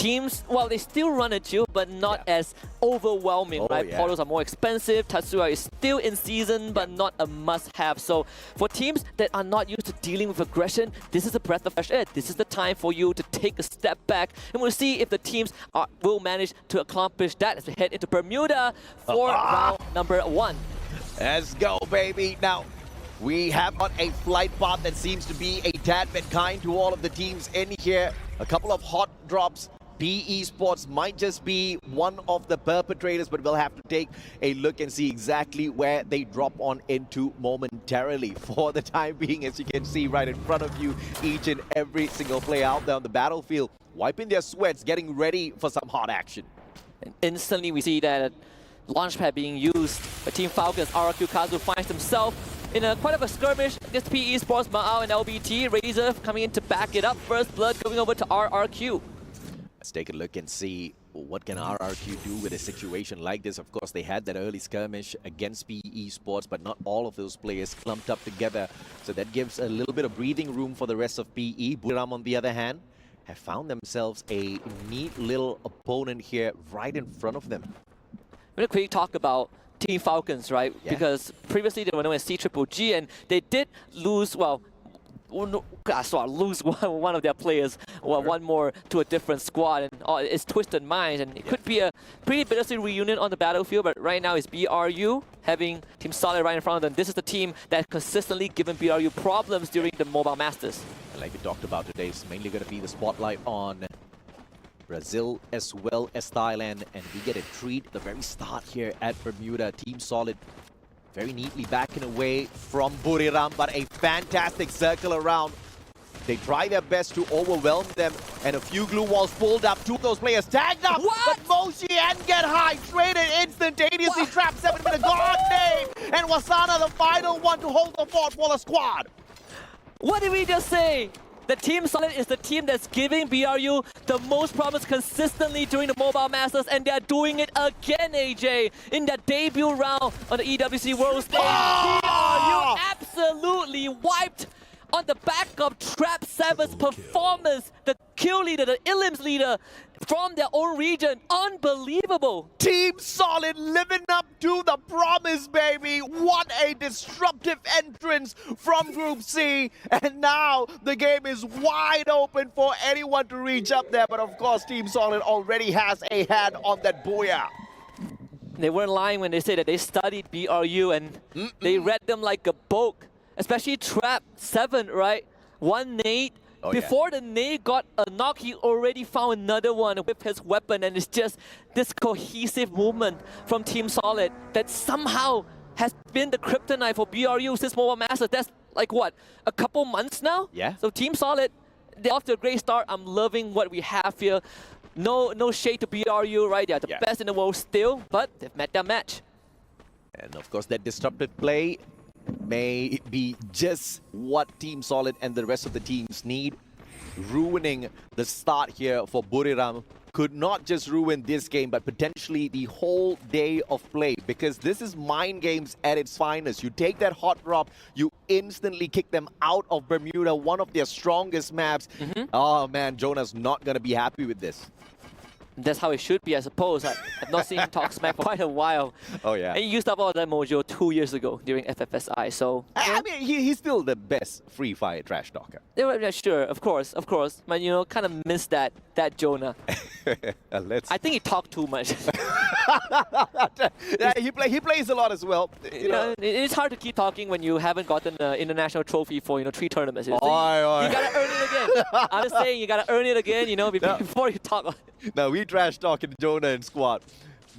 teams, well, they still run at you, but not as overwhelming, right? Yeah. Portals are more expensive. Tatsuya is still in season, but not a must-have. So for teams that are not used to dealing with aggression, this is a breath of fresh air. This is the time for you to take a step back, and we'll see if the teams will manage to accomplish that as we head into Bermuda for round number 1. Let's go, baby. Now, we have got a flight path that seems to be a tad bit kind to all of the teams in here. A couple of hot drops. Esports might just be one of the perpetrators, but we'll have to take a look and see exactly where they drop on into momentarily. For the time being, as you can see right in front of you, each and every single player out there on the battlefield, wiping their sweats, getting ready for some hot action. And instantly we see that launchpad being used by Team Falcons. RRQ Kazu finds himself in quite of a skirmish against PE Sports, Ma'ao and LBT. Razor coming in to back it up. First blood going over to RRQ. Let's take a look and see what can RRQ do with a situation like this. Of course, they had that early skirmish against PE Sports, but not all of those players clumped up together. So that gives a little bit of breathing room for the rest of PE. Buriram, on the other hand, have found themselves a neat little opponent here right in front of them. I'm going to quickly talk about Team Falcons, right? Yeah. Because previously they were known as C-Triple-G, and they did lose, well, lose one of their players, one more to a different squad, and it's Twisted Minds, and it could be a pretty bittersweet reunion on the battlefield, but right now it's BRU having Team Solid right in front of them. This is the team that consistently given BRU problems during the Mobile Masters. And like we talked about today, it's mainly going to be the spotlight on Brazil as well as Thailand, and we get a treat at the very start here at Bermuda. Team Solid very neatly backing away from Buriram, but a fantastic circle around. They try their best to overwhelm them, and a few glue walls pulled up. Two of those players tagged up, but Moshi and Get High traded instantaneously. Trap 7 with a god name, and Wasana the final one to hold the fort for the squad. What did we just say? The Team Solid is the team that's giving BRU the most problems consistently during the Mobile Masters, and they're doing it again, AJ. In their debut round on the EWC World Stage, BRU absolutely wiped on the back of Trap 7's performance. The kill leader, the Ilims leader from their own region. Unbelievable. Team Solid living up to the promise, baby. What a disruptive entrance from Group C. And now the game is wide open for anyone to reach up there. But of course, Team Solid already has a hand on that booyah. They weren't lying when they said that they studied BRU and they read them like a book. Especially Trap 7, right? One nade. Before the nade got a knock, he already found another one with his weapon, and it's just this cohesive movement from Team Solid that somehow has been the kryptonite for BRU since Mobile Masters. That's like what, a couple months now? Yeah. So Team Solid, they're off to a great start. I'm loving what we have here. No shade to BRU, right? They're the best in the world still, but they've met their match. And of course, that disruptive play may be just what Team Solid and the rest of the teams need. Ruining the start here for Buriram could not just ruin this game, but potentially the whole day of play, because this is mind games at its finest. You take that hot drop, you instantly kick them out of Bermuda, one of their strongest maps. Oh man, Jonah's not going to be happy with this. That's how it should be, I suppose. I've not seen him talk smack for quite a while. Oh, yeah. And he used up all that mojo 2 years ago during FFSI, so... I mean, he's still the best Free Fire trash talker. Yeah, sure, of course. But, you know, kind of miss that Jonah. I think he talked too much. Yeah, he plays a lot as well. You know. It's hard to keep talking when you haven't gotten an international trophy for, 3 tournaments. You gotta earn it again. I'm just saying, you gotta earn it again, before you talk. No, we trash talking Jonah and squad.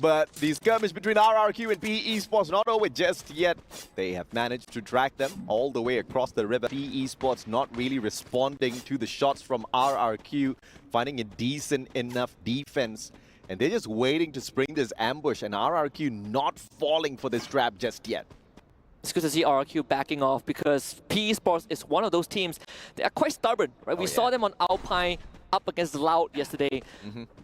But the skirmish between RRQ and PE Esports not over just yet. They have managed to track them all the way across the river. PE Esports not really responding to the shots from RRQ, finding a decent enough defense. And they're just waiting to spring this ambush, and RRQ not falling for this trap just yet. It's good to see RRQ backing off, because PE Sports is one of those teams that are quite stubborn, right? We saw them on Alpine up against Loud yesterday.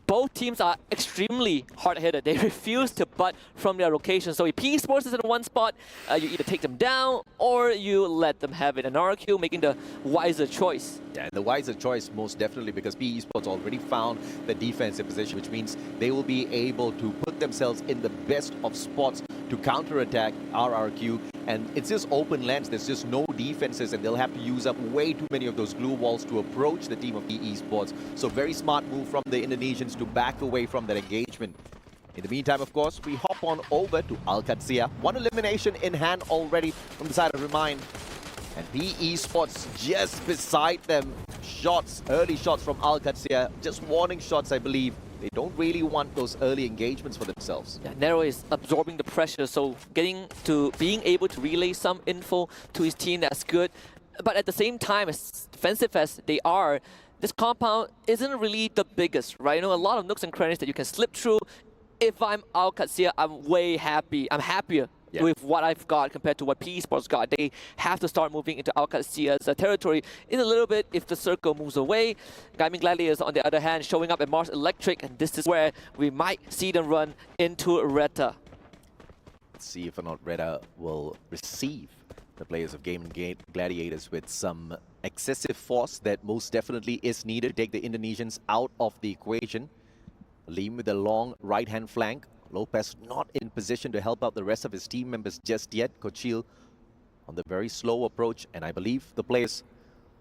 Both teams are extremely hard-headed. They refuse to butt from their location. So if Esports is in one spot, you either take them down or you let them have it. And RQ making the wiser choice. Yeah, and the wiser choice most definitely, because PE Sports already found the defensive position, which means they will be able to put themselves in the best of spots to counterattack RRQ. And it's just open lands, there's just no defenses, and they'll have to use up way too many of those glue walls to approach the team of PE Sports. So very smart move from the Indonesians to back away from that engagement. In the meantime, of course, we hop on over to Al Qadsiya. One elimination in hand already from the side of Remind. And PE Sports just beside them. Shots, early shots from Al Qadsiya. Just warning shots, I believe. They don't really want those early engagements for themselves. Yeah, Nero is absorbing the pressure, so being able to relay some info to his team, that's good. But at the same time, as defensive as they are, this compound isn't really the biggest, right? You know, a lot of nooks and crannies that you can slip through. If I'm Al Qadsiya, I'm way happy. I'm happier with what I've got compared to what PE Sports got. They have to start moving into Al Qadsiya's territory in a little bit if the circle moves away. Gaming Gladiators, on the other hand, showing up at Mars Electric, and this is where we might see them run into Reta. Let's see if or not Reta will receive the players of Gaming Gladiators with some excessive force that most definitely is needed to take the Indonesians out of the equation. Lim with a long right-hand flank. Lopez not in position to help out the rest of his team members just yet. Kochil on the very slow approach, and I believe the players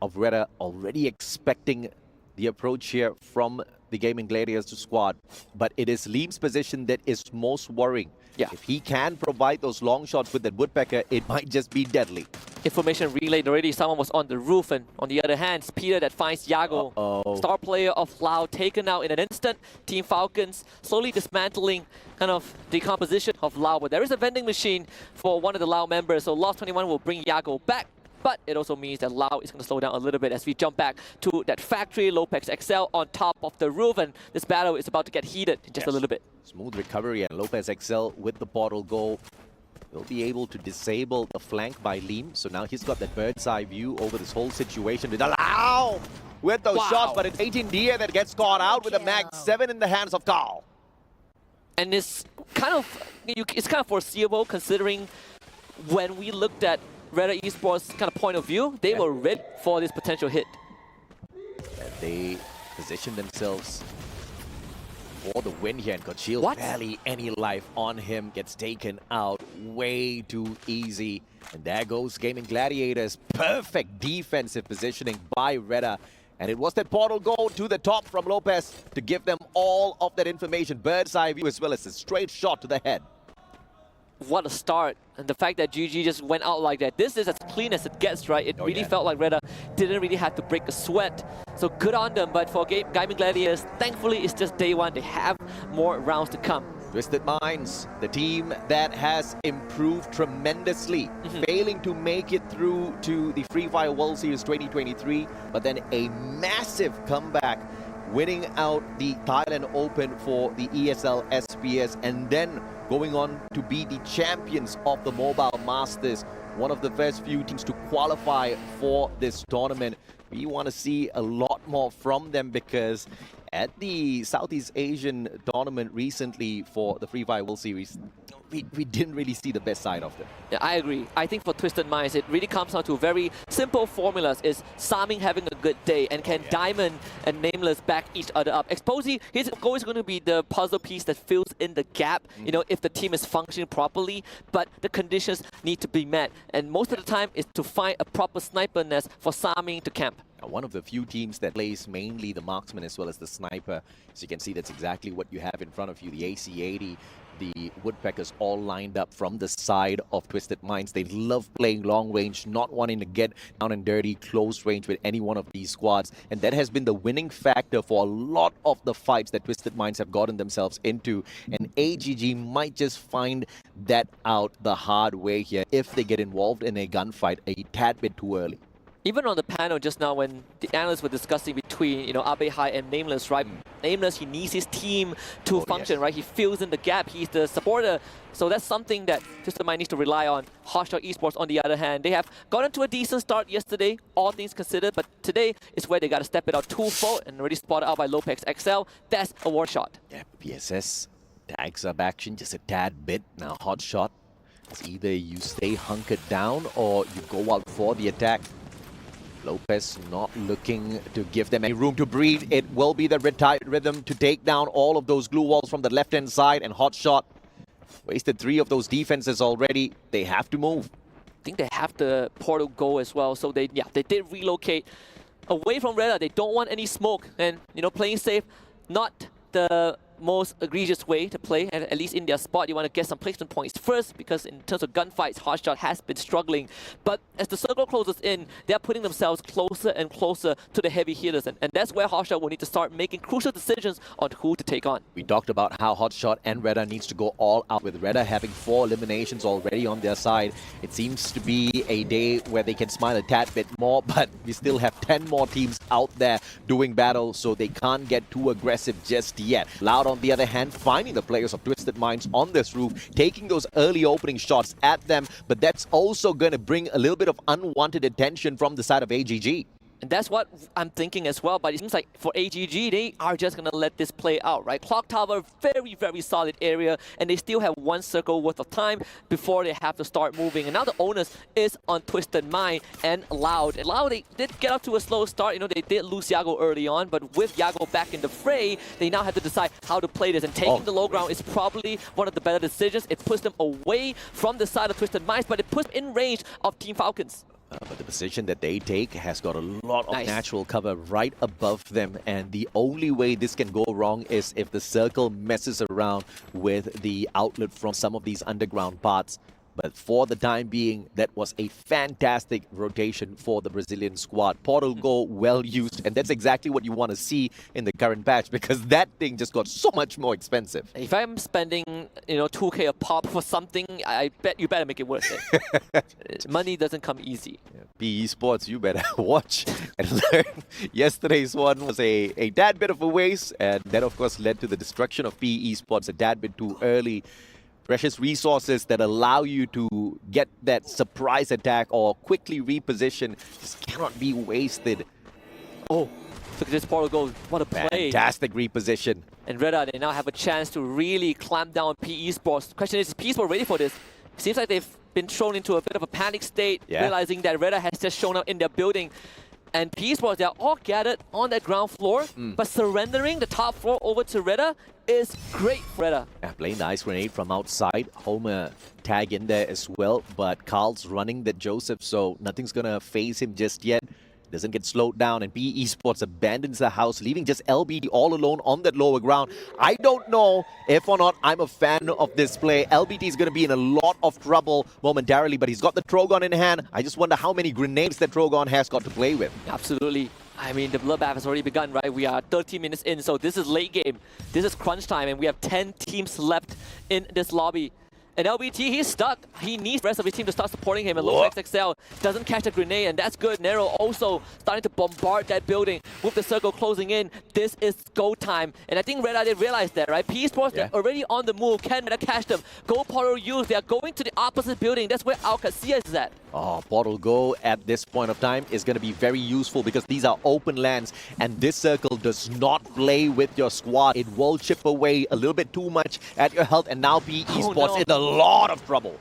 of Reta already expecting the approach here from the Gaming Gladiators squad. But it is Lim's position that is most worrying. Yeah. If he can provide those long shots with that Woodpecker, it might just be deadly. Information relayed already. Someone was on the roof, and on the other hand, it's Peter that finds Yago. Star player of Loud taken out in an instant. Team Falcons slowly dismantling kind of decomposition of Loud. But there is a vending machine for one of the Loud members, so Lost 21 will bring Yago back. But it also means that Loud is going to slow down a little bit as we jump back to that factory. Lopez XL on top of the roof, and this battle is about to get heated in just a little bit. Smooth recovery, and Lopez XL with the portal goal will be able to disable the flank by Lim. So now he's got that bird's eye view over this whole situation. With Allow with those shots, but it's 18 Dia that gets caught out with a mag 7 in the hands of Carl. And it's kind of foreseeable considering when we looked at Reta Esports kind of point of view, they were ready for this potential hit. And they positioned themselves for the win here, and Kochil, barely any life on him, gets taken out way too easy. And there goes Gaming Gladiators. Perfect defensive positioning by Reta. And it was that portal goal to the top from Lopez to give them all of that information. Bird's eye view as well as a straight shot to the head. What a start. And the fact that GG just went out like that. This is as clean as it gets, right? It really felt like Reta didn't really have to break a sweat. So good on them, but for Gaming Gladiators, thankfully it's just day one. They have more rounds to come. Twisted Minds, the team that has improved tremendously, failing to make it through to the Free Fire World Series 2023, but then a massive comeback, winning out the Thailand Open for the ESL SPS, and then going on to be the champions of the Mobile Masters, one of the first few teams to qualify for this tournament. We want to see a lot more from them, because at the Southeast Asian tournament recently for the Free Fire World Series, we didn't really see the best side of them. Yeah, I agree. I think for Twisted Minds, it really comes down to very simple formulas. Is Saming having a good day, and can Diamond and Nameless back each other up? Exposy, he's always going to be the puzzle piece that fills in the gap, you know, if the team is functioning properly, but the conditions need to be met. And most of the time is to find a proper sniper nest for Saming to camp. One of the few teams that plays mainly the marksman as well as the sniper. As you can see, that's exactly what you have in front of you. The AC-80, the Woodpeckers all lined up from the side of Twisted Minds. They love playing long range, not wanting to get down and dirty close range with any one of these squads. And that has been the winning factor for a lot of the fights that Twisted Minds have gotten themselves into. And AGG might just find that out the hard way here if they get involved in a gunfight a tad bit too early. Even on the panel just now when the analysts were discussing between, Abe High and Nameless, right? Nameless, he needs his team to function, right? He fills in the gap. He's the supporter. So that's something that Twisted Mind needs to rely on. Headstart Esports, on the other hand, they have gotten to a decent start yesterday, all things considered, but today is where they got to step it out twofold and already spotted out by Lopex XL. That's a war shot. Yeah, PSS tags up action just a tad bit. Now hot shot. It's either you stay hunkered down or you go out for the attack. Lopez not looking to give them any room to breathe. It will be the retired rhythm to take down all of those glue walls from the left-hand side, and hot shot wasted 3 of those defenses already. They have to move. I think they have the portal go as well, so they did relocate away from Riyadh. They don't want any smoke, and playing safe, not the most egregious way to play, and at least in their spot you want to get some placement points first, because in terms of gunfights, Headstart has been struggling. But as the circle closes in, they're putting themselves closer and closer to the heavy hitters, and that's where Headstart will need to start making crucial decisions on who to take on. We talked about how Hotshot and Reda needs to go all out, with Reda having 4 eliminations already on their side. It seems to be a day where they can smile a tad bit more, but we still have 10 more teams out there doing battle, so they can't get too aggressive just yet. Loud, on the other hand, finding the players of Twisted Minds on this roof, taking those early opening shots at them, but that's also going to bring a little bit of unwanted attention from the side of AGG. And that's what I'm thinking as well, but it seems like for AGG, they are just going to let this play out, right? Clock Tower, very, very solid area, and they still have 1 circle worth of time before they have to start moving. And now the onus is on Twisted Mind and Loud. And Loud, they did get up to a slow start. They did lose Yago early on, but with Yago back in the fray, they now have to decide how to play this. And taking the low ground is probably one of the better decisions. It puts them away from the side of Twisted Minds, but it puts them in range of Team Falcons. But the position that they take has got a lot of natural cover right above them, and the only way this can go wrong is if the circle messes around with the outlet from some of these underground parts. But for the time being, that was a fantastic rotation for the Brazilian squad. Portal go well used, and that's exactly what you want to see in the current patch, because that thing just got so much more expensive. If I'm spending, 2K a pop for something, I bet you better make it worth it. Money doesn't come easy. Yeah. PE Sports, you better watch and learn. Yesterday's one was a tad bit of a waste, and that of course led to the destruction of PE Sports a tad bit too early. Precious resources that allow you to get that surprise attack or quickly reposition just cannot be wasted. Oh, look at this portal goal. What a play. Fantastic reposition. And Riyadh, they now have a chance to really clamp down on PE Sports. The question is PE Sports ready for this? It seems like they've been thrown into a bit of a panic state, realizing that Riyadh has just shown up in their building. And PE Sports, they're all gathered on that ground floor, but surrendering the top floor over to Riyadh is great for Riyadh. Yeah, playing the ice grenade from outside. Homer tag in there as well, but Carl's running the Joseph, so nothing's gonna phase him just yet. Doesn't get slowed down, and PE Esports abandons the house, leaving just LBT all alone on that lower ground. I don't know if or not I'm a fan of this play. LBT is going to be in a lot of trouble momentarily, but he's got the Trogon in hand. I just wonder how many grenades that Trogon has got to play with. Absolutely. I mean, the bloodbath has already begun, right? We are 30 minutes in, so this is late game. This is crunch time, and we have 10 teams left in this lobby. And LBT, he's stuck. He needs the rest of his team to start supporting him. And Low XXL doesn't catch a grenade, and that's good. Nero also starting to bombard that building with the circle closing in. This is go time. And I think Riyadh, they realized that, right? PE Sports, they're already on the move. Can Riyadh catch them? Go Portal use. They are going to the opposite building. That's where Alcacia is at. Oh, Portal Go at this point of time is going to be very useful because these are open lands, and this circle does not play with your squad. It will chip away a little bit too much at your health, and now PE Esports in a lot of trouble.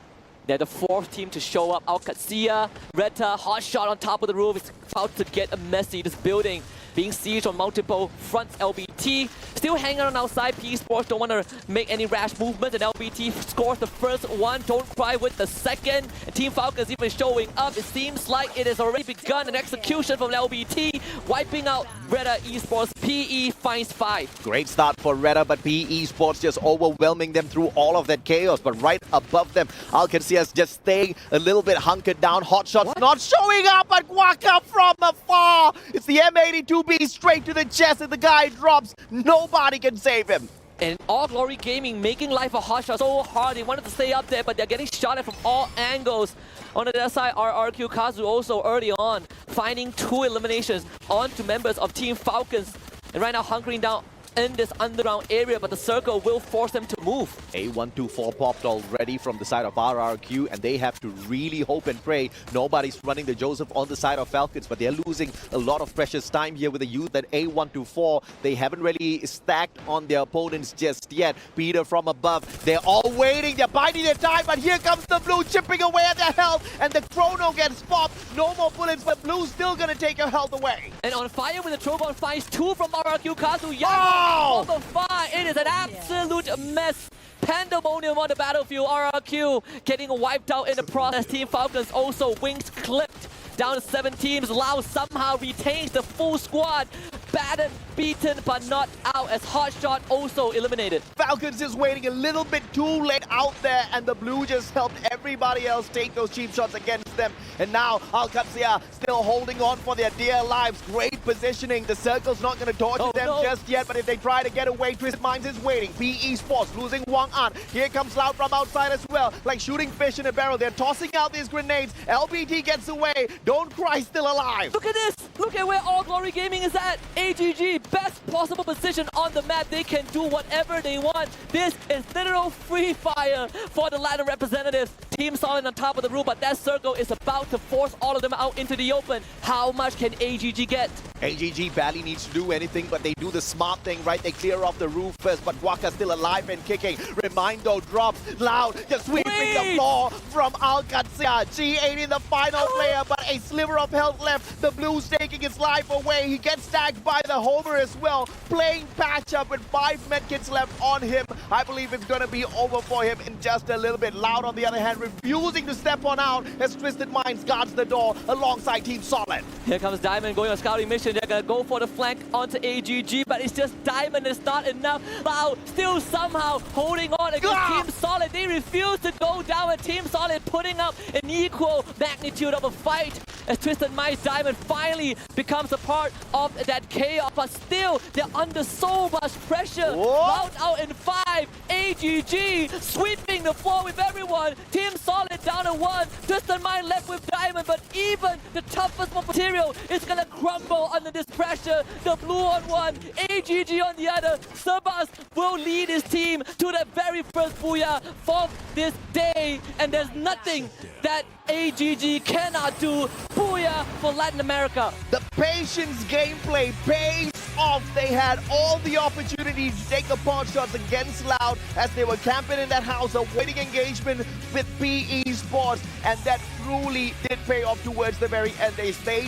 They're the 4th team to show up. Alcacia, Reta, hot shot on top of the roof. It's about to get a messy. This building being sieged on multiple fronts. LBT still hanging on outside. PE Sports don't want to make any rash movements, and LBT scores the first one. Don't cry with the second. And Team Falcons even showing up. It seems like it has already begun an execution from LBT, wiping out Reta Esports. PE finds 5. Great start for Reta, but PE Esports just overwhelming them through all of that chaos. But right above them, Alcacia's just staying a little bit hunkered down. Hot shots not showing up, but Guaca from afar. It's the M82B straight to the chest, and the guy drops. Nobody can save him. And All Glory Gaming making life a hot shot so hard. They wanted to stay up there, but they're getting shot at from all angles. On the other side, RRQ Kazu also early on, finding 2 eliminations onto members of Team Falcons. And right now hunkering down in this underground area, but the circle will force them to move. A124 popped already from the side of RRQ, and they have to really hope and pray nobody's running the Joseph on the side of Falcons, but they're losing a lot of precious time here with the youth at A124. They haven't really stacked on their opponents just yet. Peter from above, they're all waiting, they're biding their time, but here comes the Blue chipping away at their health, and the chrono gets popped. No more bullets, but Blue's still gonna take your health away. And on fire with the Trogon finds 2 from RRQ Kazu. Oh! On the fire, it is an absolute mess. Pandemonium on the battlefield. RRQ getting wiped out in the process. Team Falcons also wings clipped. Down to 7 teams. Lao somehow retains the full squad. Battered, beaten, but not out as Hotshot also eliminated. Falcons is waiting a little bit too late out there, and the Blue just helped everybody else take those cheap shots against them. And now Alcatsia still holding on for their dear lives. Great positioning. The circle's not going to torture them just yet, but if they try to get away, Twisted Minds is waiting. Esports losing Wang An. Here comes Loud from outside as well, like shooting fish in a barrel. They're tossing out these grenades. LBT gets away. Don't cry, still alive. Look at this. Look at where All Glory Gaming is at. AGG, best possible position on the map. They can do whatever they want. This is literal free fire for the Latin representatives. Team Solid on top of the roof, but that circle is about to force all of them out into the open. How much can AGG get? AGG barely needs to do anything, but they do the smart thing, right? They clear off the roof first, but Waka's still alive and kicking. Remindo drops. Loud just sweeping the floor from Alcatsia. G8 in the final player, but a sliver of health left. The Blues taking his life away. He gets tagged by the Homer as well. Playing patch up with 5 medkits left on him. I believe it's going to be over for him in just a little bit. Loud, on the other hand, refusing to step on out as Twisted Minds guards the door alongside Team Solid. Here comes Diamond going on scouting mission. They're going to go for the flank onto AGG, but it's just Diamond is not enough. Loud still somehow holding on against Team Solid. They refuse to go down, and Team Solid putting up an equal magnitude of a fight as Twisted Minds Diamond finally becomes a part of that chaos, but still they're under so much pressure. Loud out in 5. AGG sweeping the floor with everyone. Team Solid down to 1. Twisted Mind left with Diamond, but even the toughest material is gonna crumble under this pressure. The Blue on 1, AGG on the other. Sebas will lead his team to the very first booyah for this day, and there's nothing that AGG cannot do. Booyah for Latin America. The patience gameplay pays off. They had all the opportunities to take the pot shots against Loud as they were camping in that house, awaiting engagement with PE Sports, and that truly did pay off towards the very end. They stayed